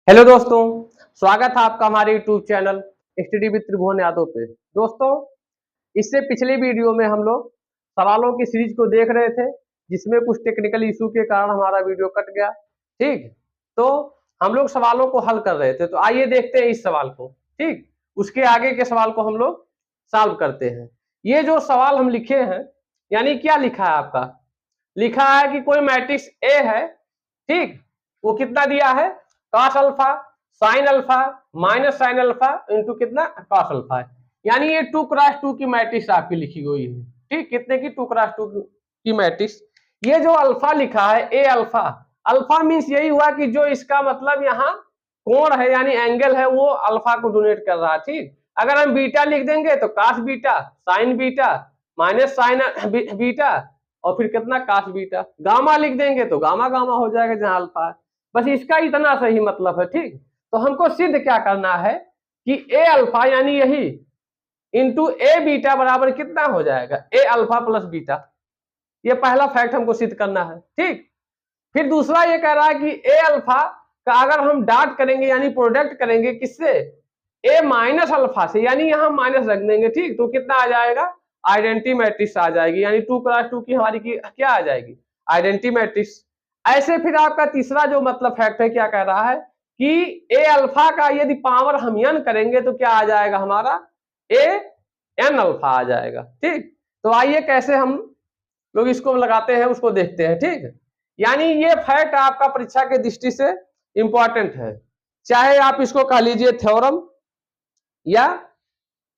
Hello दोस्तों, स्वागत है आपका हमारे यूट्यूब चैनल स्टडी विद त्रिभुवन यादव पे। दोस्तों, इससे पिछले वीडियो में हम लोग सवालों की सीरीज को देख रहे थे, जिसमें कुछ टेक्निकल इशू के कारण हमारा वीडियो कट गया। ठीक, तो हम लोग सवालों को हल कर रहे थे, तो आइए देखते हैं इस सवाल को। ठीक, उसके आगे के सवाल को हम लोग सॉल्व करते हैं। ये जो सवाल हम लिखे हैं, यानी क्या लिखा है आपका, लिखा है कि कोई मैट्रिक्स ए है। ठीक, वो कितना दिया है, cos alpha sine alpha minus sine alpha into कितना कॉस अल्फा है। यानी ये 2x2 की मैट्रिक्स आपकी लिखी हुई है। ठीक, कितने की 2x2 की मैट्रिक्स। ये जो अल्फा लिखा है ए अल्फा, अल्फा मीन्स यही हुआ कि जो इसका मतलब यहाँ कोण है यानी एंगल है, वो अल्फा को डोनेट कर रहा है। ठीक, अगर हम बीटा लिख देंगे तो cos beta sine beta minus sign beta और फिर कितना कॉस बीटा। गामा लिख देंगे तो गामा गामा हो जाएगा जहां अल्फा है। बस इसका इतना सही मतलब है। ठीक, तो हमको सिद्ध क्या करना है कि ए अल्फा यानी यही इंटू ए बीटा बराबर कितना हो जाएगा, ए अल्फा प्लस बीटा। ये पहला फैक्ट हमको सिद्ध करना है। ठीक, फिर दूसरा ये कह रहा है कि ए अल्फा का अगर हम डॉट करेंगे यानी प्रोडक्ट करेंगे किससे, ए माइनस अल्फा से, यानी यहां माइनस रख देंगे। ठीक, तो कितना आ जाएगा, आइडेंटिटी मैट्रिक्स आ जाएगी, यानी 2x2 की हमारी की क्या आ जाएगी, आइडेंटिटी मैट्रिक्स। ऐसे फिर आपका तीसरा जो मतलब फैक्ट है, क्या कह रहा है कि ए अल्फा का यदि पावर हम n करेंगे तो क्या आ जाएगा हमारा, ए एन अल्फा आ जाएगा। ठीक, तो आइए कैसे हम लोग इसको लगाते हैं उसको देखते हैं। ठीक, यानी ये फैक्ट आपका परीक्षा के दृष्टि से इंपॉर्टेंट है, चाहे आप इसको कह लीजिए थ्योरम या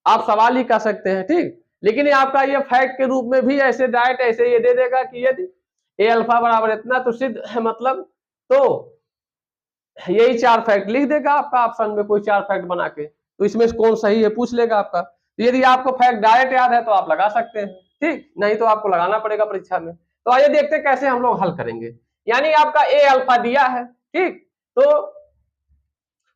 आप सवाल ही कह सकते हैं। ठीक, लेकिन ये आपका ये फैक्ट के रूप में भी ऐसे डायरेक्ट ऐसे ये दे देगा कि यदि ए अल्फा बराबर इतना तो सिद्ध है, मतलब तो यही चार फैक्ट लिख देगा आपका ऑप्शन में, कोई चार फैक्ट बना के। तो इसमें कौन सही है पूछ लेगा आपका। तो यदि आपको फैक्ट डायरेक्ट याद है तो आप लगा सकते हैं। ठीक, नहीं तो आपको लगाना पड़ेगा परीक्षा में। तो आइए देखते हैं कैसे हम लोग हल करेंगे। यानी आपका ए अल्फा दिया है। ठीक, तो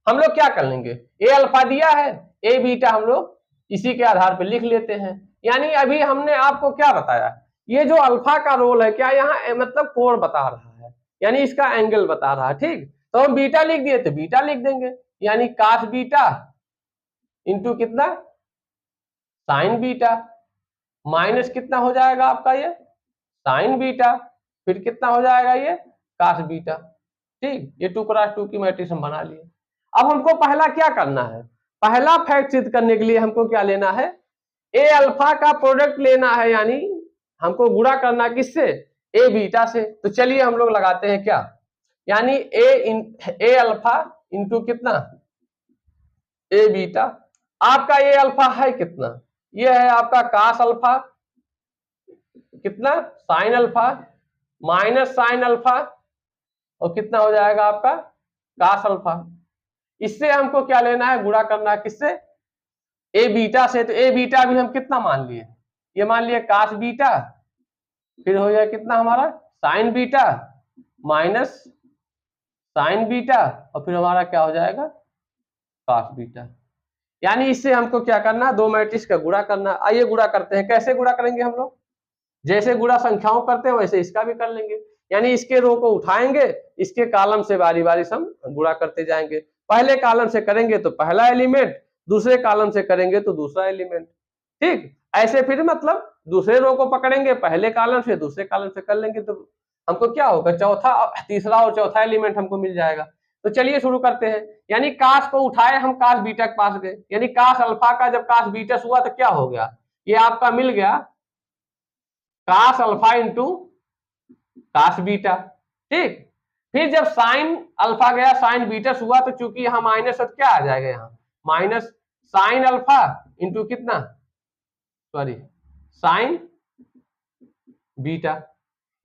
हम लोग क्या कर लेंगे, ए अल्फा दिया है, ए बीटा हम लोग इसी के आधार पर लिख लेते हैं। यानी अभी हमने आपको क्या बताया, ये जो अल्फा का रोल है क्या यहाँ मतलब कोण बता रहा है, यानी इसका एंगल बता रहा है। ठीक, तो हम बीटा लिख दिए तो बीटा लिख देंगे, यानी cos बीटा इंटू कितना साइन बीटा माइनस कितना हो जाएगा आपका ये साइन बीटा, फिर कितना हो जाएगा ये cos बीटा। ठीक, ये 2x2 की मैट्रिक्स हम बना लिए। अब हमको पहला क्या करना है, पहला फैक्ट सिद्ध करने के लिए हमको क्या लेना है, ए अल्फा का प्रोडक्ट लेना है, यानी हमको गुणा करना किससे, ए बीटा से। तो चलिए हम लोग लगाते हैं क्या, यानी ए अल्फा इंटू कितना ए बीटा। आपका ए अल्फा है कितना, ये है आपका cos अल्फा कितना sign alpha minus sine alpha और कितना हो जाएगा आपका cos अल्फा। इससे हमको क्या लेना है, गुणा करना है किससे, ए बीटा से। तो ए बीटा भी हम कितना मान लिए, ये मान लिए cos बीटा, फिर हो जाएगा कितना हमारा sign beta minus sign beta और फिर हमारा क्या हो जाएगा cos बीटा। यानी इससे हमको क्या करना है, दो मैट्रिक्स का गुणा करना। आइए गुणा करते हैं। कैसे गुणा करेंगे हम लोग, जैसे गुणा संख्याओं करते हैं वैसे इसका भी कर लेंगे। यानी इसके रो को उठाएंगे, इसके कॉलम से बारी बारी हम गुणा करते जाएंगे। पहले कॉलम से करेंगे तो पहला एलिमेंट, दूसरे कॉलम से करेंगे तो दूसरा एलिमेंट। ठीक, ऐसे फिर मतलब दूसरे रो को पकड़ेंगे, पहले कॉलम से दूसरे कॉलम से कर लेंगे तो हमको क्या होगा, चौथा तीसरा और चौथा एलिमेंट हमको मिल जाएगा। तो चलिए शुरू करते हैं। यानी कास को उठाए हम कास बीटा के पास गए, यानी कास अल्फा का जब कास बीटा हुआ तो क्या हो गया, ये आपका मिल गया cos alpha into cos beta. ठीक, फिर जब साइन अल्फा गया साइन बीटा हुआ तो चूंकि यहाँ माइनस है तो क्या आ जाएगा, यहाँ माइनस साइन अल्फा इंटू कितना सॉरी साइन बीटा।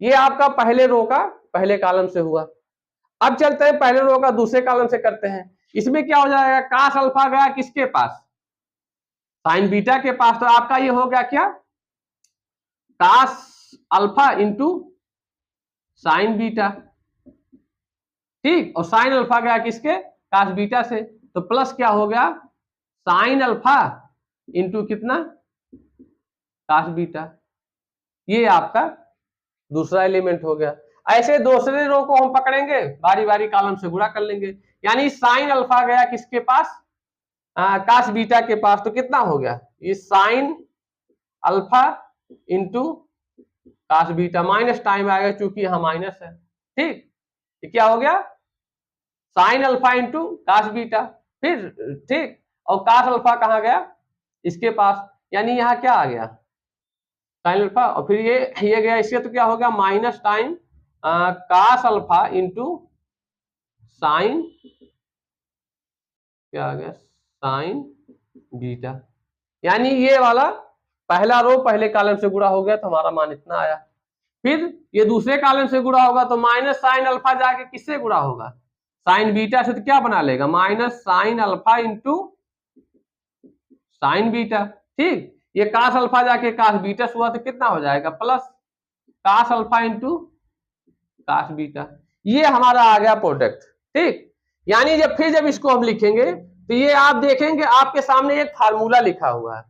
ये आपका पहले रो का पहले कॉलम से हुआ। अब चलते हैं पहले रो का दूसरे कॉलम से करते हैं। इसमें क्या हो जाएगा, कास अल्फा गया किसके पास, साइन बीटा के पास, तो आपका ये हो गया क्या cos alpha into sine beta. ठीक, और साइन अल्फा गया किसके, कास बीटा से, तो प्लस क्या हो गया साइन अल्फा इंटू कितना कास बीटा। ये आपका दूसरा एलिमेंट हो गया। ऐसे दूसरे रो को हम पकड़ेंगे, बारी बारी कॉलम से गुणा कर लेंगे। यानी साइन अल्फा गया किसके पास, कास बीटा के पास, तो कितना हो गया ये sine alpha into cos beta, minus time आएगा चूंकि यहां माइनस है। ठीक, ये क्या हो गया sine alpha into cos beta, फिर ठीक, और कास अल्फा कहां गया इसके पास, यानी यहां क्या आ गया साइन अल्फा, और फिर ये गया इसके, तो क्या हो गया minus time cos alpha into sine, क्या आ गया साइन बीटा। यानी ये वाला पहला रो पहले कॉलम से गुणा हो गया तो हमारा मान इतना आया। फिर ये दूसरे कॉलम से गुणा होगा तो माइनस साइन अल्फा जाके किससे गुणा होगा साइन बीटा से, तो क्या बना लेगा minus sine alpha into sine beta. ठीक, ये कास अल्फा जाके कास बीटा हुआ तो कितना हो जाएगा plus cos alpha into cos beta. ये हमारा आ गया प्रोडक्ट। ठीक, यानी जब इसको हम लिखेंगे तो ये आप देखेंगे आपके सामने एक फार्मूला लिखा हुआ है,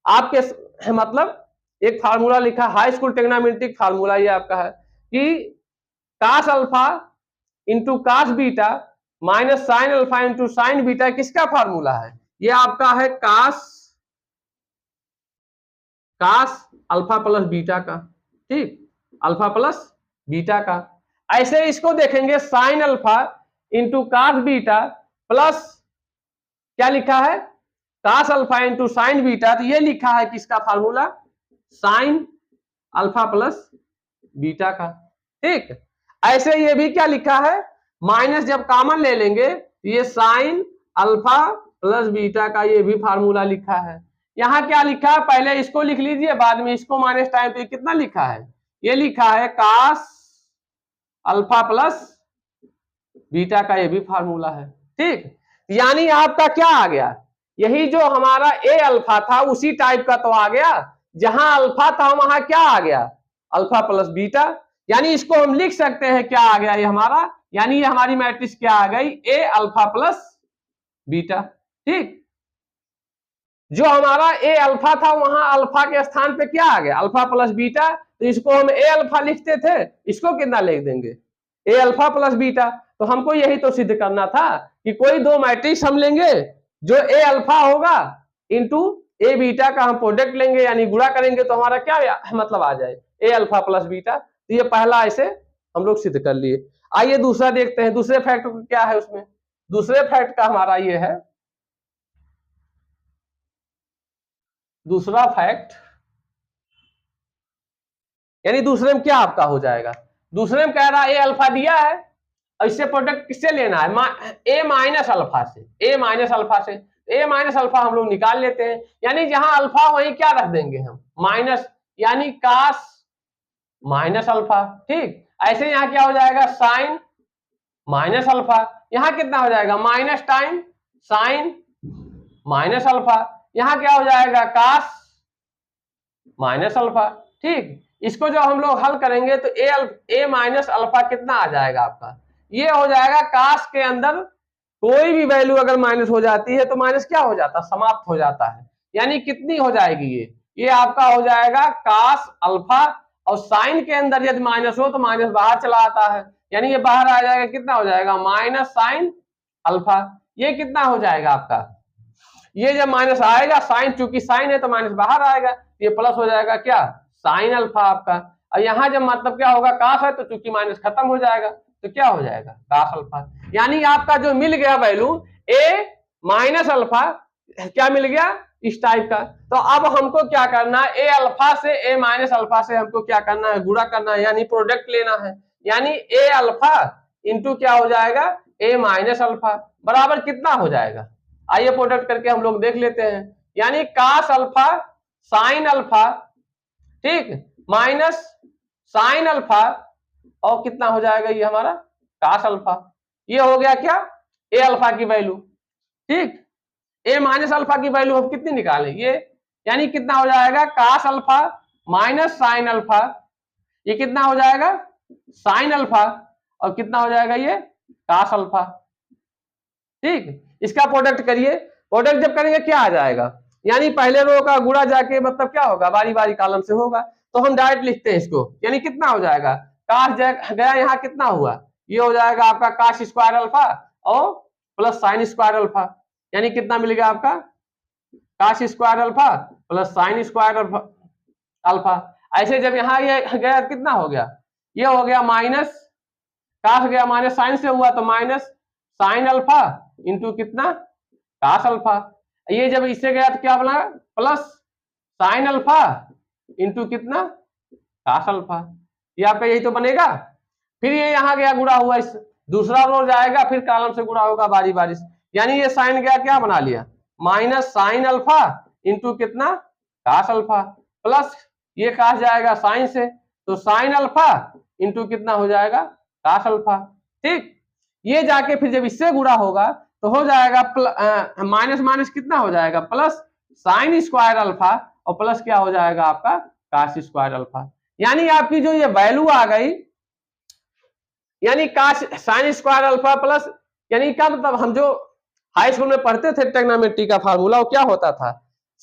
आपके मतलब एक फार्मूला लिखा, हाई स्कूल ट्रिग्नोमेट्रिक फार्मूला ये आपका है कि cos alpha into cos beta minus sine alpha into sine beta, किसका फार्मूला है ये आपका है कास अल्फा प्लस बीटा का। ठीक, अल्फा प्लस बीटा का। ऐसे इसको देखेंगे sine alpha into cos beta plus क्या लिखा है cos alpha into sine beta, तो ये लिखा है किसका formula sine alpha plus beta का। ठीक, ऐसे ये भी क्या लिखा है माइनस जब कॉमन ले लेंगे तो ये साइन अल्फा प्लस बीटा का ये भी फार्मूला लिखा है। यहां क्या लिखा है पहले इसको लिख लीजिए, बाद में इसको माइनस टाइम, तो ये कितना लिखा है ये लिखा है कास अल्फा प्लस बीटा का ये भी फार्मूला है। ठीक, यानी आपका क्या आ गया, यही जो हमारा ए अल्फा था उसी टाइप का तो आ गया, जहां अल्फा था वहां क्या आ गया अल्फा प्लस बीटा। यानी इसको हम लिख सकते हैं क्या आ गया ये हमारा, यानी ये हमारी मैट्रिक्स क्या आ गई ए अल्फा प्लस बीटा। ठीक, जो हमारा ए अल्फा था वहां अल्फा के स्थान पे क्या आ गया अल्फा प्लस बीटा, तो इसको हम ए अल्फा लिखते थे, इसको कितना लिख देंगे ए अल्फा प्लस बीटा। तो हमको यही तो सिद्ध करना था कि कोई दो मैट्रिक्स हम लेंगे जो ए अल्फा होगा इंटू ए बीटा का हम प्रोडक्ट लेंगे, यानी गुणा करेंगे तो हमारा क्या मतलब आ जाए ए अल्फा प्लस बीटा। तो ये पहला ऐसे हम लोग सिद्ध कर लिए। आइए दूसरा देखते हैं, दूसरे फैक्ट क्या है उसमें। दूसरे फैक्ट का हमारा ये है, दूसरा फैक्ट यानी दूसरे में क्या आपका हो जाएगा, दूसरे में कह रहा है ए अल्फा दिया है और इससे प्रोडक्ट किससे लेना है ए माइनस अल्फा से, ए माइनस अल्फा से, ए माइनस अल्फा हम लोग निकाल लेते हैं, यानी जहां अल्फा वहीं क्या रख देंगे हम माइनस, यानी कास माइनस अल्फा। ठीक, ऐसे यहां क्या हो जाएगा साइन माइनस अल्फा, यहां कितना हो जाएगा minus time sine minus alpha, यहां क्या हो जाएगा कास माइनस अल्फा। ठीक, इसको जो हम लोग हल करेंगे तो ए माइनस अल्फा कितना आ जाएगा आपका, ये हो जाएगा कास के अंदर कोई भी वैल्यू अगर माइनस हो जाती है तो माइनस क्या हो जाता है समाप्त हो जाता है, यानी कितनी हो जाएगी ये आपका हो जाएगा कास अल्फा, और साइन के अंदर यदि माइनस हो तो माइनस बाहर चला आता है, यानी ये बाहर आ जाएगा, कितना हो जाएगा माइनस साइन अल्फा। ये कितना हो जाएगा आपका, ये जब माइनस आएगा साइन, चूंकि साइन है तो माइनस बाहर आएगा, ये प्लस हो जाएगा क्या साइन अल्फा आपका। और यहां जब मतलब क्या होगा कास है तो चूंकि माइनस खत्म हो जाएगा तो क्या हो जाएगा कास अल्फा। यानी आपका जो मिल गया वैल्यू ए माइनस अल्फा क्या मिल गया इस टाइप का। तो अब हमको क्या करना है, ए अल्फा से ए माइनस अल्फा से हमको क्या करना है गुणा करना है, यानी प्रोडक्ट लेना है, यानी ए अल्फा इंटू क्या हो जाएगा ए माइनस अल्फा बराबर कितना हो जाएगा। आइए प्रोडक्ट करके हम लोग देख लेते हैं, यानी कास अल्फा साइन अल्फा ठीक माइनस साइन अल्फा और कितना हो जाएगा ये हमारा कास अल्फा। ये हो गया क्या ए अल्फा की वैल्यू। ठीक, ए माइनस अल्फा की वैल्यू हम कितनी निकालें ये, यानी कितना हो जाएगा cos alpha minus sine alpha, ये कितना हो जाएगा साइन अल्फा और कितना हो जाएगा ये कास अल्फा। ठीक, इसका प्रोडक्ट करिए, प्रोडक्ट जब करेंगे क्या आ जाएगा, यानी पहले रो का गुणा जाके मतलब क्या होगा बारी बारी कॉलम से होगा, तो हम डायरेक्ट लिखते हैं इसको, यानी कितना हो जाएगा काश गया यहाँ कितना हुआ, ये हो जाएगा आपका काश स्क्वायर अल्फा और प्लस साइन स्क्वायर अल्फा, यानी कितना मिल गया आपका काश square alpha plus sine square alpha. ऐसे जब यहाँ ये गया कितना हो गया, ये हो गया माइनस काश गया माइनस साइन से हुआ तो माइनस साइन अल्फा इंटू कितना काश अल्फा। ये जब इससे गया तो क्या बना प्लस साइन अल्फा इंटू कितना काश अल्फा, ये आपका यही तो बनेगा। फिर ये यहाँ गया गुणा हुआ, इस दूसरा रो जाएगा फिर कॉलम से गुणा होगा बारी बारी, यानी ये साइन गया क्या बना लिया माइनस साइन अल्फा इंटू कितना काश अल्फा, प्लस ये काश जाएगा साइन से तो साइन अल्फा इंटू कितना हो जाएगा काश अल्फा। ठीक, ये जाके फिर जब इससे गुणा होगा तो हो जाएगा माइनस माइनस कितना हो जाएगा प्लस साइन स्क्वायर अल्फा और प्लस क्या हो जाएगा आपका काश स्क्वायर अल्फा। यानी आपकी जो ये वैल्यू आ गई, यानी काश साइन स्क्वायर अल्फा प्लस, यानी क्या मतलब हम जो हाई स्कूल में पढ़ते थे ट्रिग्नोमेट्री का फार्मूला, वो क्या होता था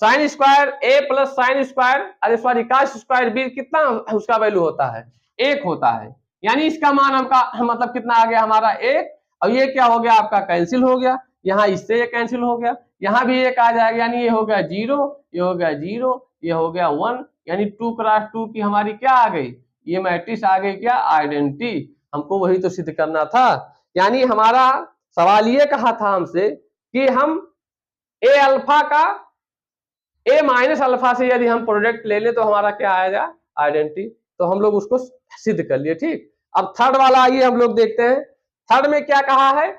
साइन स्क्वायर ए प्लस साइन स्क्वायर अरे सॉरी काश स्क्वायर बी, कितना उसका वैल्यू होता है 1 होता है, यानी इसका मान हमका मतलब कितना आ गया हमारा 1, और ये क्या हो गया आपका कैंसिल हो गया, यहाँ इससे ये कैंसिल हो गया, यहाँ भी 1 आ जाएगा, यानी ये हो गया 0, ये हो गया 0, ये हो गया 1, यानी 2 क्रॉस 2 की हमारी क्या आ गई, ये मैट्रिक्स आ गई क्या आइडेंटिटी। हमको वही तो सिद्ध करना था, यानी हमारा सवाल ये कहा था हमसे कि हम ए अल्फा का ए माइनस अल्फा से यदि हम प्रोडक्ट ले ले तो हमारा क्या आएगा आइडेंटिटी, तो हम लोग उसको सिद्ध कर लिए। ठीक, अब थर्ड वाला आइए हम लोग देखते हैं, थर्ड में क्या कहा है।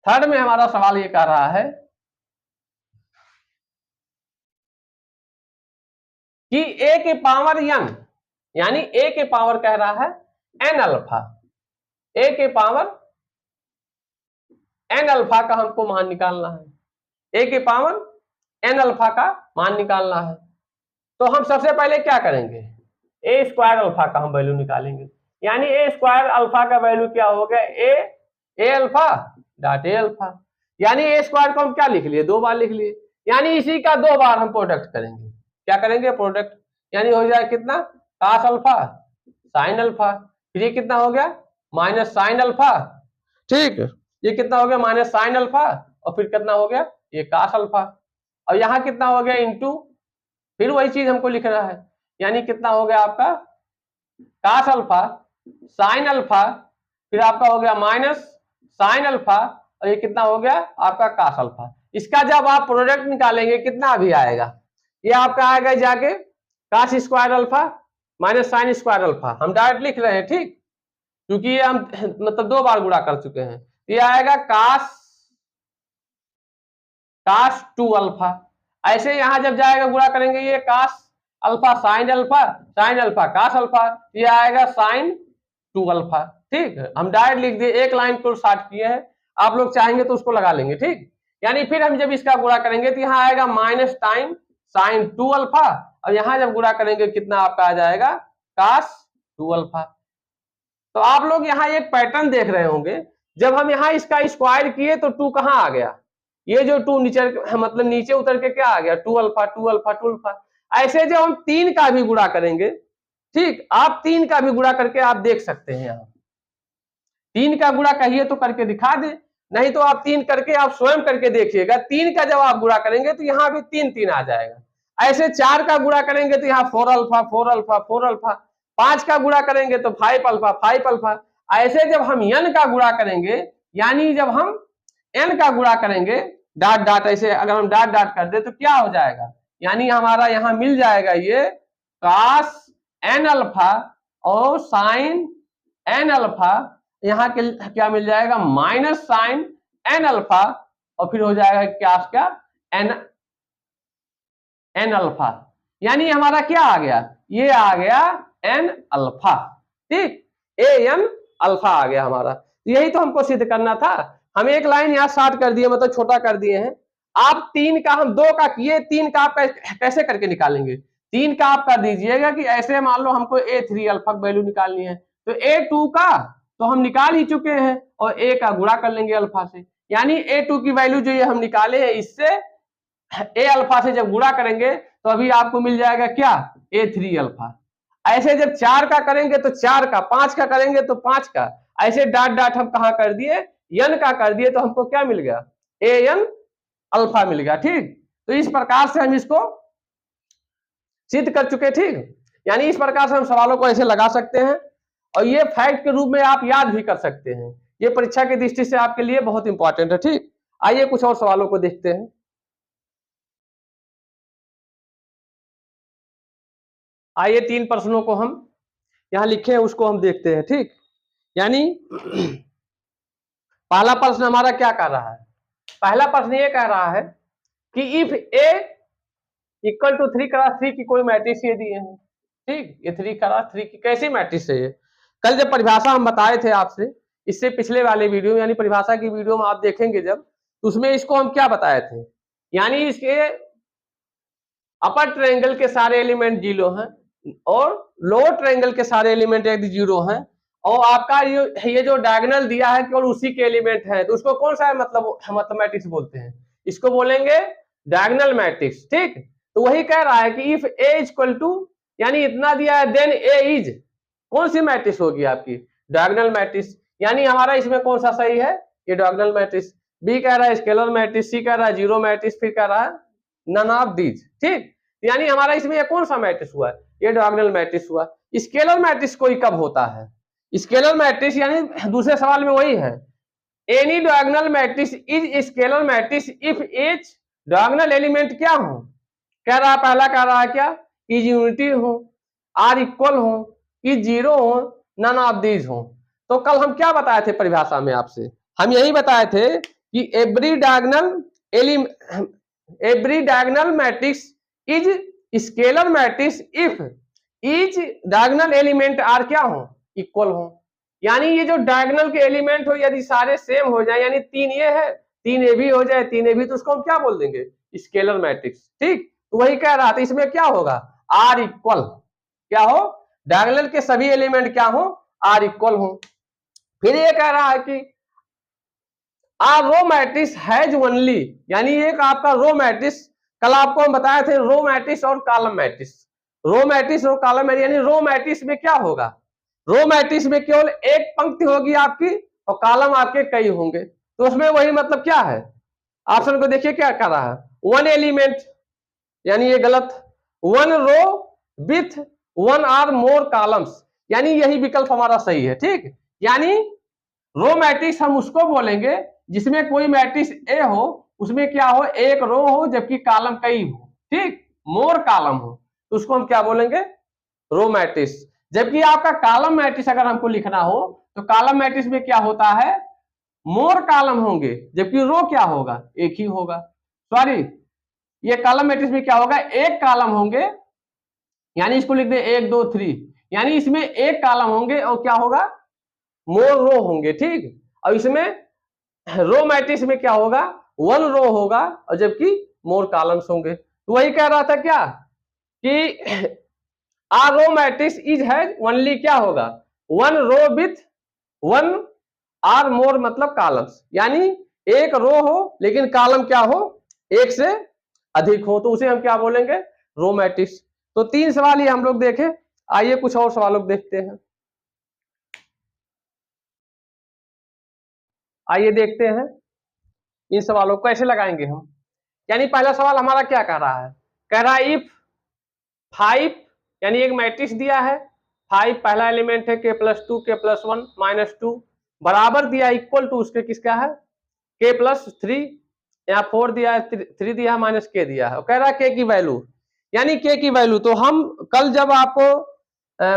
थर्ड में हमारा सवाल ये कह रहा है कि ए के पावर n, यानी ए के पावर कह रहा है n अल्फा, ए के पावर n अल्फा का हमको मान निकालना है, ए के पावर n अल्फा का मान निकालना है। तो हम सबसे पहले क्या करेंगे ए स्क्वायर अल्फा का हम वैल्यू निकालेंगे, यानी ए स्क्वायर अल्फा का वैल्यू क्या हो गया ए अल्फा डॉट ए अल्फा, यानी ए स्क्वायर को हम क्या लिख लिए 2 बार लिख लिए, यानी इसी का 2 बार हम प्रोडक्ट करेंगे, क्या करेंगे प्रोडक्ट, यानी हो जाए कितना काश अल्फा साइन अल्फा, फिर ये कितना हो गया माइनस साइन अल्फा, ठीक, ये कितना हो गया माइनस साइन अल्फा और फिर कितना हो गया ये काश अल्फा, और यहाँ कितना हो गया इंटू, फिर वही चीज हमको लिखना है, यानी कितना हो गया आपका काश अल्फा साइन अल्फा, फिर आपका हो गया माइनस साइन अल्फा और ये कितना हो गया आपका काश अल्फा। इसका जब आप प्रोडक्ट निकालेंगे कितना अभी आएगा, ये आपका आएगा जाके काश square alpha minus sine square alpha, हम डायरेक्ट लिख रहे हैं, ठीक, क्योंकि ये हम मतलब 2 बार गुणा कर चुके हैं, ये आएगा काश 2 अल्फा। ऐसे यहां जब जाएगा गुणा करेंगे ये काश अल्फा साइन अल्फा काश अल्फा, ये आएगा साइन 2 अल्फा। ठीक, हम डायरेक्ट लिख दिए, एक लाइन को शॉर्ट किए हैं, आप लोग चाहेंगे तो उसको लगा लेंगे। ठीक, यानी फिर हम जब इसका गुणा करेंगे तो यहाँ आएगा माइनस टाइम साइन 2 अल्फा, और यहाँ जब गुणा करेंगे कितना आपका आ जाएगा काश 2 अल्फा। तो आप लोग यहाँ एक पैटर्न देख रहे होंगे, जब हम यहाँ इसका स्क्वायर किए तो 2 कहाँ आ गया, ये जो 2 नीचे मतलब नीचे उतर के क्या आ गया 2 अल्फा 2 अल्फा 2 अल्फा। ऐसे जब हम 3 का भी गुणा करेंगे, ठीक, आप 3 का भी गुणा करके आप देख सकते हैं, यहाँ 3 का गुणा कहिए तो करके दिखा दे, नहीं तो आप 3 करके आप स्वयं करके देखिएगा, 3 का जब आप गुणा करेंगे तो यहाँ भी 3 3 आ जाएगा। ऐसे 4 का गुणा करेंगे तो यहाँ 4 अल्फा 4 अल्फा 4 अल्फा, 5 का गुणा करेंगे तो 5 अल्फा 5 अल्फा। ऐसे जब हम n का गुणा करेंगे, यानी जब हम n का गुणा करेंगे डॉट डॉट, ऐसे अगर हम डॉट डॉट कर दे तो क्या हो जाएगा, यानी हमारा यहाँ मिल जाएगा ये काश n अल्फा और साइन n अल्फा, यहाँ के क्या मिल जाएगा माइनस साइन n अल्फा, और फिर हो जाएगा क्या n अल्फा, यानी हमारा क्या आ गया, ये आ गया n अल्फा। ठीक, an अल्फा आ गया हमारा, यही तो हमको सिद्ध करना था। हम एक लाइन यहाँ शॉर्ट कर दिए, मतलब छोटा कर दिए हैं। आप 3 का हम 2 का किए, 3 का आप कैसे करके निकालेंगे, 3 का आप कर दीजिएगा कि ऐसे मान लो हमको a3 अल्फा वैल्यू निकालनी है, तो a2 का तो हम निकाल ही चुके हैं और a का गुणा कर लेंगे अल्फा से, यानी a2 की वैल्यू जो ये हम निकाले हैं इससे a अल्फा से जब गुणा करेंगे तो अभी आपको मिल जाएगा क्या a3 अल्फा। ऐसे जब 4 का करेंगे तो 4 का, 5 का करेंगे तो 5 का, ऐसे डाट डाट हम कहा कर दिए, n का कर दिए, तो हमको क्या मिल गया, an अल्फा मिल गया। ठीक, तो इस प्रकार से हम इसको सिद्ध कर चुके। ठीक, यानी इस प्रकार से हम सवालों को ऐसे लगा सकते हैं और ये फैक्ट के रूप में आप याद भी कर सकते हैं। ये परीक्षा की दृष्टि से आपके लिए बहुत इंपॉर्टेंट है। ठीक, आइए कुछ और सवालों को देखते हैं। आइए 3 प्रश्नों को हम यहां लिखे हैं उसको हम देखते हैं। ठीक, यानी पहला प्रश्न हमारा क्या कर रहा है, पहला प्रश्न ये कह रहा है कि if A equal to 3 cross 3 की कोई मैट्रिक्स ये दिए हैं। ठीक, ये 3 क्रॉस 3 की कैसी मैट्रिक्स है ये, कल जब परिभाषा हम बताए थे आपसे, इससे पिछले वाले वीडियो यानी परिभाषा की वीडियो में आप देखेंगे जब, तो उसमें इसको हम क्या बताए थे, यानी इसके अपर ट्रायंगल के सारे एलिमेंट 0 हैं और लोअर ट्रायंगल के सारे एलिमेंट यदि 0 हैं और आपका ये जो डायगोनल दिया है केवल उसी के एलिमेंट है, तो उसको कौन सा मतलब मैट्रिक्स बोलते हैं, इसको बोलेंगे डायगोनल मैट्रिक्स। ठीक, तो वही कह रहा है कि इफ ए इक्वल टू, यानी इतना दिया है, देन ए इज कौन सी मैट्रिक्स होगी आपकी, डायगोनल मैट्रिक्स। यानी हमारा इसमें कौन सा सही है, ये डायगोनल मैट्रिक्स। बी कह रहा है स्केलर मैट्रिक्स, सी कह रहा है जीरो मैट्रिक्स, फिर कह रहा है नन ऑफ दीज। ठीक, यानी हमारा इसमें ये कौन सा मैट्रिक्स हुआ, ये डायगोनल मैट्रिक्स हुआ। स्केलर मैट्रिक्स कोई कब होता है, स्केलर मैट्रिक्स यानी दूसरे सवाल में वही है, any diagonal matrix is scalar matrix if H diagonal element क्या हो, कह रहा है पहला कह रहा है क्या, इज यूनिटी हो, आर इक्वल हो, इज जीरो हो, नन ऑफ दीज हो। तो कल हम क्या बताए थे परिभाषा में आपसे, हम यही बताए थे कि every diagonal matrix is scalar matrix if each diagonal element are क्या हो, इक्वल हो। यानी ये जो डायगोनल के एलिमेंट हो यदि सारे सेम हो जाए, यानी 3 ये है 3 ए भी हो जाए 3 ए भी, तो उसको हम क्या बोल देंगे, स्केलर मैट्रिक्स। ठीक, तो वही कह रहा था इसमें क्या होगा, आर इक्वल क्या हो, डायगोनल के सभी एलिमेंट क्या हो, आर इक्वल हो। फिर ये कह रहा है कि a row matrix has only, यानी एक आपका रो मैट्रिक्स, कल आपको हम बताए थे रो मैट्रिक्स और कॉलम मैट्रिक्स, रो मैट्रिक्स और कॉलम मैट्रिक्स, यानी रो मैट्रिक्स में क्या होगा, रो मैट्रिक्स में केवल एक पंक्ति होगी आपकी और कॉलम आपके कई होंगे। तो उसमें वही मतलब क्या है, ऑप्शन को देखिए क्या कर रहा है, वन एलिमेंट, यानी ये गलत, one row with one or more columns, यानी यही विकल्प हमारा सही है। ठीक, यानी रो मैट्रिक्स हम उसको बोलेंगे जिसमें कोई मैट्रिक्स ए हो, उसमें क्या हो, एक रो हो जबकि कॉलम कई हो। ठीक, मोर कॉलम हो तो उसको हम क्या बोलेंगे, रो मैट्रिक्स। जबकि आपका कॉलम मैट्रिक्स अगर हमको लिखना हो तो कॉलम मैट्रिक्स में क्या होता है, मोर कॉलम होंगे जबकि रो क्या होगा, एक ही होगा। सॉरी, ये कॉलम मैट्रिक्स में क्या होगा, एक कॉलम होंगे, यानी इसको लिख दे 1 2 3, यानी इसमें एक कॉलम होंगे और क्या होगा, मोर रो होंगे। ठीक, और इसमें रो मैट्रिक्स में क्या होगा, वन रो होगा और जबकि मोर कॉलम्स होंगे। तो वही कह रहा था क्या कि a row matrix is has only क्या होगा, one row with one or more मतलब कॉलम्स, यानी एक रो हो लेकिन कॉलम क्या हो, एक से अधिक हो, तो उसे हम क्या बोलेंगे, रो मैट्रिक्स। तो 3 सवाल ये हम लोग देखे, आइए कुछ और सवालों देखते हैं। आइए देखते हैं इन सवालों को कैसे लगाएंगे हम। यानी पहला सवाल हमारा क्या कह रहा है, कह रहा है इफ 5, यानी एक मैट्रिक्स दिया है 5 पहला एलिमेंट है k+2 k+1 -2 बराबर दिया इक्वल टू उसके किसका है, k+3, यहाँ 4 दिया है 3 दिया है माइनस k दिया है, कह रहा है k की वैल्यू, यानी k की वैल्यू। तो हम कल जब आपको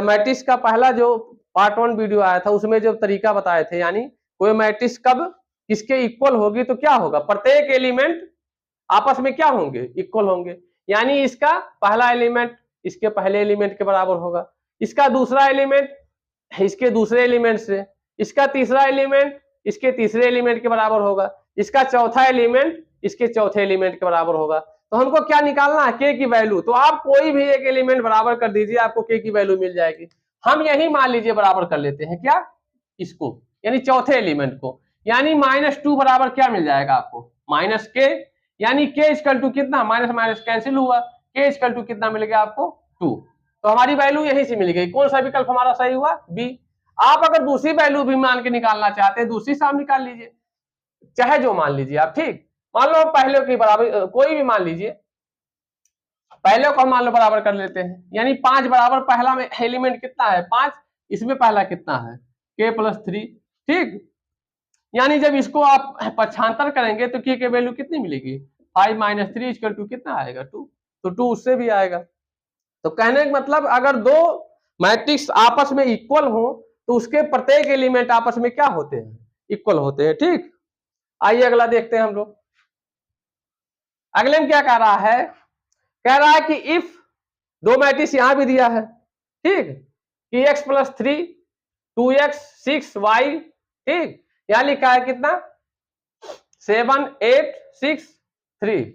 मैट्रिक्स का पहला जो पार्ट 1 वीडियो आया था उसमें जो तरीका बताए थे, यानी कोई मैट्रिक्स कब किसके इक्वल होगी तो क्या होगा, प्रत्येक एलिमेंट आपस में क्या होंगे, इक्वल होंगे। यानी इसका पहला एलिमेंट इसके पहले एलिमेंट के बराबर होगा, इसका दूसरा एलिमेंट इसके दूसरे एलिमेंट से, इसका तीसरा एलिमेंट इसके तीसरे एलिमेंट के बराबर होगा, इसका चौथा एलिमेंट इसके चौथे एलिमेंट के बराबर होगा। तो हमको क्या निकालना है, के की वैल्यू। तो आप कोई भी एक एलिमेंट बराबर कर दीजिए, आपको के की वैल्यू मिल जाएगी। हम यही मान लीजिए बराबर कर लेते हैं क्या, इसको, यानी चौथे एलिमेंट को, यानी -2 बराबर क्या मिल जाएगा आपको, -k, यानी k इक्वल टू कितना, माइनस माइनस कैंसिल हुआ, k इक्वल टू कितना मिल गया आपको 2। तो हमारी वैल्यू यही से मिल गई। कौन सा विकल्प हमारा सही हुआ? बी। आप अगर दूसरी वैल्यू भी मान के निकालना चाहते हैं, दूसरी साम निकाल लीजिए, चाहे जो मान लीजिए आप। ठीक, मान लो पहले के बराबर कोई भी मान लीजिए, पहले को हम मान लो बराबर कर लेते हैं, यानी 5 बराबर पहला में एलिमेंट कितना है? 5। इसमें पहला कितना है? k+3। ठीक, यानी जब इसको आप पक्षांतर करेंगे तो k की वैल्यू कितनी मिलेगी? 5 - 3 = कितना आएगा? 2। तो 2 उससे भी आएगा। तो कहने का मतलब अगर दो मैट्रिक्स आपस में इक्वल हो तो उसके प्रत्येक एलिमेंट आपस में क्या होते हैं? इक्वल होते हैं। ठीक, आइए अगला देखते हैं हम लोग। अगले में क्या कह रहा है? कह रहा है कि इफ दो मैट्रिक्स यहां भी दिया है, ठीक, कि x+3 2x 6y, ठीक, यहां लिखा है कितना? 7 8 6 3,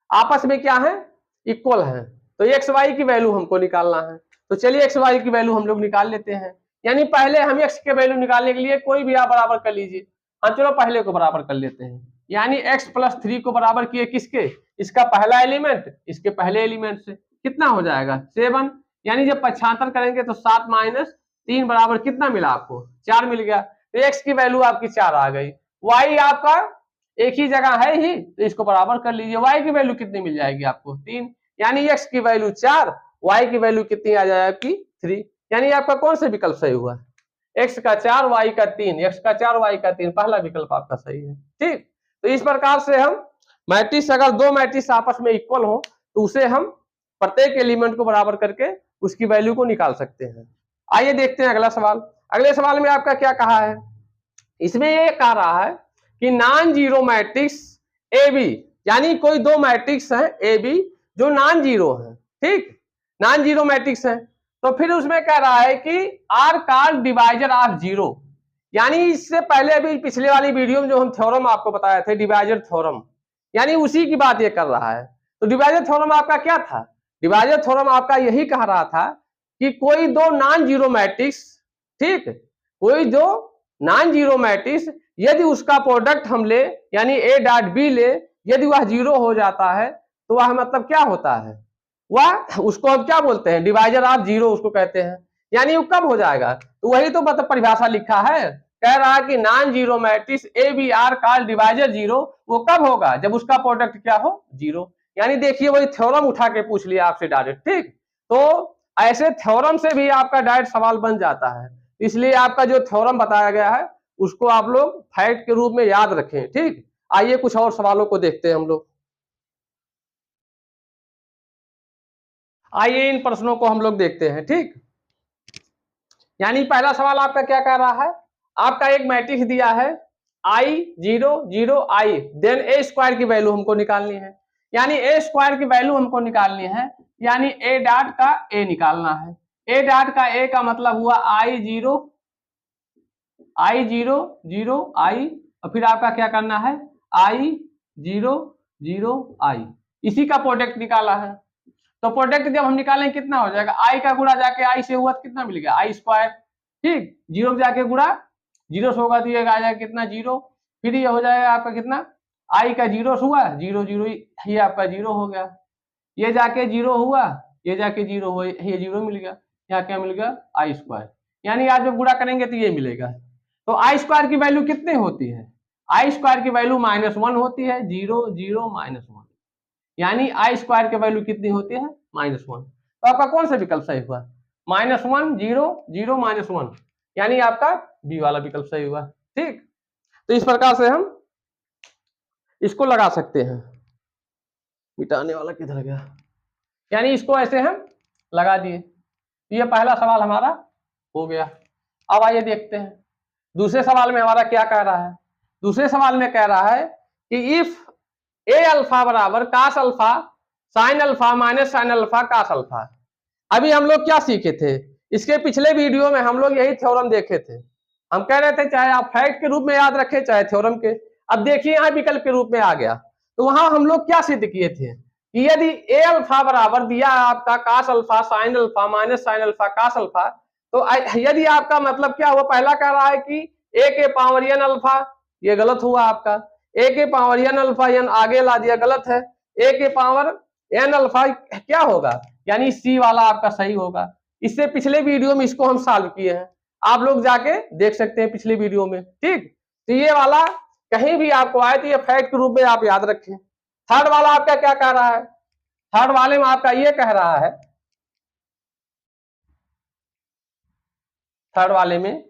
आपस में क्या है? इक्वल है। तो एक्स वाई की वैल्यू हमको निकालना है। तो चलिए एक्स वाई की वैल्यू हम लोग निकाल लेते हैं। यानी पहले हम एक्स के वैल्यू निकालने के लिए कोई भी आप बराबर कर लीजिए। हाँ चलो पहले को बराबर कर लेते हैं। यानी x+3 को बराबर किए किसके? इसका पहला एलिमेंट इसके पहले एलिमेंट से। कितना हो जाएगा? 7। यानी जब पक्षांतर करेंगे तो 7 - 3 बराबर कितना मिला आपको? 4 मिल गया। तो एक्स की वैल्यू आपकी 4 आ गई। वाई आपका एक ही जगह है ही, तो इसको बराबर कर लीजिए। y की वैल्यू कितनी मिल जाएगी आपको? 3। यानी x की वैल्यू 4, y की वैल्यू कितनी आ जाएगी आपकी? 3। यानी आपका कौन सा विकल्प सही हुआ? x का 4 y का 3, x का 4 y का 3, पहला विकल्प आपका सही है। ठीक, तो इस प्रकार से हम मैट्रिक्स, अगर दो मैट्रिक्स आपस में इक्वल हो तो उसे हम प्रत्येक एलिमेंट को बराबर करके उसकी वैल्यू को निकाल सकते हैं। आइए देखते हैं अगला सवाल। अगले सवाल में आपका क्या कहा है? इसमें ये कह रहा है कि non zero matrix A B, यानी कोई दो मैट्रिक्स है ए बी जो नॉन जीरो है, ठीक, नॉन जीरो मैट्रिक्स है। तो फिर उसमें कह रहा है कि are called divisor of zero. यानी इससे पहले अभी पिछले वाली वीडियो में जो हम थ्योरम आपको बताए थे, डिवाइजर थ्योरम, यानी उसी की बात ये कर रहा है। तो डिवाइजर थ्योरम आपका क्या था? डिवाइजर थ्योरम आपका यही कह रहा था कि कोई दो नॉन जीरो मैट्रिक्स, ठीक, कोई दो नॉन जीरो मैट्रिक्स यदि उसका प्रोडक्ट हम ले, यानी ए डॉट बी ले, यदि वह जीरो हो जाता है तो वह मतलब क्या होता है? वह, उसको हम क्या बोलते हैं? डिवाइजर ऑफ जीरो उसको कहते हैं। यानी वो कब हो जाएगा? तो वही तो मतलब परिभाषा लिखा है, कह रहा है कि non zero matrix A B are called divisor zero. वो कब होगा? जब उसका प्रोडक्ट क्या हो? जीरो। यानी देखिए वही थ्योरम उठा के पूछ लिया आपसे डायरेक्ट। ठीक, तो ऐसे थ्योरम से भी आपका डायरेक्ट सवाल बन जाता है। इसलिए आपका जो थ्योरम बताया गया है उसको आप लोग फैक्ट के रूप में याद रखें। ठीक, आइए कुछ और सवालों को देखते हैं हम लोग। आइए इन प्रश्नों को हम लोग देखते हैं। ठीक, यानी पहला सवाल आपका क्या कह रहा है? आपका एक मैट्रिक्स दिया है I 0 0 I, then A square की वैल्यू हमको निकालनी है। यानी ए स्क्वायर की वैल्यू हमको निकालनी है, यानी ए डॉट का ए निकालना है। ए डॉट का ए का मतलब हुआ I 0 0 I, और फिर आपका क्या करना है? I 0 0 I, इसी का प्रोडक्ट निकाला है। तो प्रोडक्ट जब हम निकालें कितना हो जाएगा? आई का गुणा जाके आई से हुआ तो कितना मिल गया? आई स्क्वायर। ठीक, जीरो जाके गुणा जीरो से होगा तो ये आ जाएगा कितना? जीरो। फिर ये हो जाएगा आपका कितना? आई का जीरो से हुआ, जीरो जीरो, ये आपका जीरो हो गया। ये जाके जीरो हुआ, ये जाके जीरो हुआ, ये जीरो मिल गया। यहाँ क्या मिल गया? आई स्क्वायर। यानी आज जब गुणा करेंगे तो ये मिलेगा। तो आई स्क्वायर की वैल्यू कितनी होती है? आई स्क्वायर की वैल्यू -1 होती है। 0 0 -1, यानी आई स्क्वायर की वैल्यू कितनी होती है? -1। तो आपका कौन सा विकल्प सही हुआ? -1 0 0 -1, यानी आपका बी वाला विकल्प सही हुआ। ठीक, तो इस प्रकार से हम इसको लगा सकते हैं। मिटाने वाला किधर गया? यानी इसको ऐसे हम लगा दिए। ये पहला सवाल हमारा हो गया। अब आइए देखते हैं दूसरे सवाल में हमारा क्या कह रहा है। दूसरे सवाल में कह रहा है कि इफ ए अल्फा बराबर cos alpha sine alpha minus sine alpha cos alpha. अभी हम लोग क्या सीखे थे? इसके पिछले वीडियो में हम लोग यही थ्योरम देखे थे। हम कह रहे थे चाहे आप फैक्ट के रूप में याद रखें चाहे थ्योरम के। अब देखिए यहाँ विकल्प के रूप में आ गया। तो वहां हम लोग क्या सिद्ध किए थे कि यदि ए अल्फा बराबर दिया आपका cos alpha sine alpha minus sine alpha cos alpha, तो यदि आपका मतलब क्या हुआ? पहला कह रहा है कि ए के पावर n अल्फा, ये गलत हुआ आपका। ए के पावर n अल्फा n आगे ला दिया, गलत है। ए के पावर एन अल्फा क्या होगा, यानी सी वाला आपका सही होगा। इससे पिछले वीडियो में इसको हम सॉल्व किए हैं, आप लोग जाके देख सकते हैं पिछले वीडियो में, ठीक। तो ये वाला कहीं भी आपको आए तो ये फैक्ट के रूप में आप याद रखें। थर्ड वाला आपका क्या कह रहा है, थर्ड वाले में आपका ये कह रहा है, थर्ड वाले में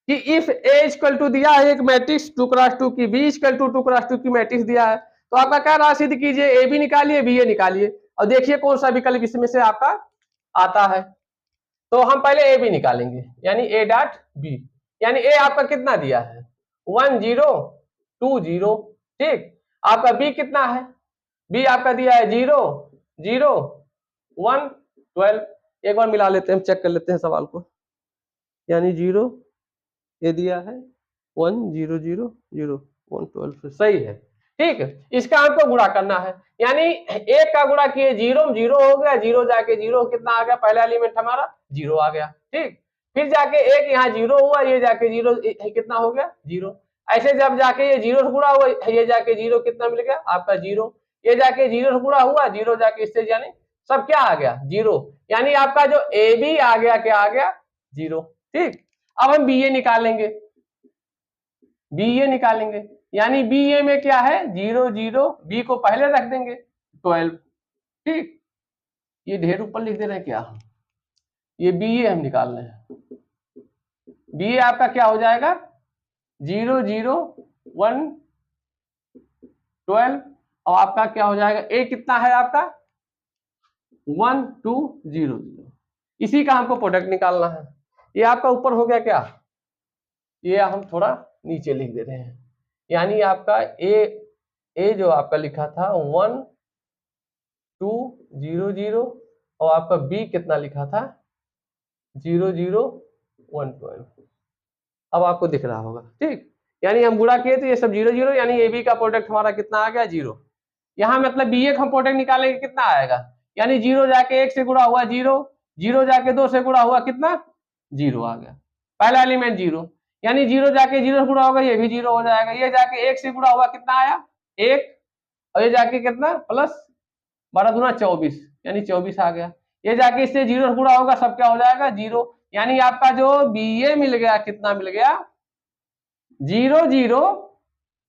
कि इफ ए इक्वल टू दिया है एक मैट्रिक्स 2x2 की, बी इक्वल टू 2x2 की मैट्रिक्स दिया है, तो आपका कह रहा है सिद्ध कीजिए, ए भी निकालिए बी ए निकालिए और देखिए कौन सा विकल्प इसमें से आपका आता है। तो हम पहले ए बी निकालेंगे, यानी ए डॉट बी, यानी ए आपका कितना दिया है 1 0 2 0, ठीक। आपका बी कितना है, बी आपका दिया है 0 0 1 12। एक बार मिला लेते हैं, हम चेक कर लेते हैं सवाल को, यानी 0 ये दिया है 1 0 0 0 1 12 सही है, ठीक। इसका हमको गुणा करना है, यानी एक का गुणा किए 0 0 हो गया, 0 जाके 0 कितना आ गया, पहला एलिमेंट हमारा 0 आ गया, ठीक। फिर जाके एक यहाँ 0 हुआ, ये जाके 0 कितना हो गया 0। ऐसे जब जाके ये 0 से गुणा हुआ, ये जाके 0 कितना मिल गया आपका 0, ये जाके 0 से गुणा हुआ, 0 जाके इससे यानी सब क्या आ गया 0, यानी आपका जो ए बी आ गया क्या आ गया 0, ठीक। अब हम बी ए निकालेंगे, बी ए निकालेंगे, यानी बी ए में क्या है 0 0, बी को पहले रख देंगे 12, ठीक। ये ढेर ऊपर लिख दे रहे हैं क्या, ये बी ए हम निकाल रहे हैं, बी ए आपका क्या हो जाएगा 0 0 1 12, और आपका क्या हो जाएगा ए कितना है आपका 1 2 0 0, इसी का हमको प्रोडक्ट निकालना है। ये आपका ऊपर हो गया क्या, ये हम थोड़ा नीचे लिख दे रहे हैं, यानी आपका ए जो आपका लिखा था 1 2 0 0, और आपका बी कितना लिखा था 0 0 1 12। अब आपको दिख रहा होगा, ठीक। यानी हम गुणा किए तो ये सब 0 0, यानी ए बी का प्रोडक्ट हमारा कितना आ गया 0। यहाँ मतलब बी ए का हम प्रोडक्ट निकालेंगे कितना आएगा, यानी 0 जाके 1 से गुणा हुआ 0, 0 जाके 2 से गुणा हुआ कितना 0 आ गया, पहला एलिमेंट 0, यानी 0 जाके 0 से गुणा होगा, ये भी 0 हो जाएगा, ये जाके 1 से गुणा हुआ कितना आया 1, और ये जाके कितना प्लस 12 दूना 24, यानी 24 आ गया, ये जाके इससे 0 से गुणा होगा, सब क्या हो जाएगा 0, यानी आपका जो बी ए मिल गया कितना मिल गया 0 0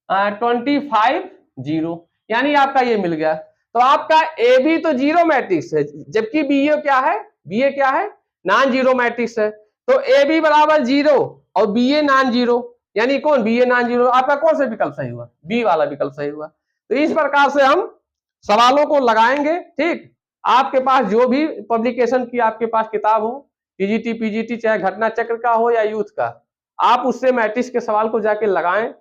25 0, यानी आपका ये मिल गया। तो आपका ए बी तो जीरो मैट्रिक्स है, जबकि बी ए क्या है, बी ए क्या है नॉन जीरो मैट्रिक्स है। तो ए बी बराबर 0 और बी ए नॉन जीरो, यानी कौन बी ए नॉन जीरो, आपका कौन सा विकल्प सही हुआ, बी वाला विकल्प सही हुआ। तो इस प्रकार से हम सवालों को लगाएंगे, ठीक। आपके पास जो भी पब्लिकेशन की आपके पास किताब हो, टीजीटी पीजीटी, चाहे घटना चक्र का हो या यूथ का, आप उससे मैट्रिक्स के सवाल को जाके लगाएं,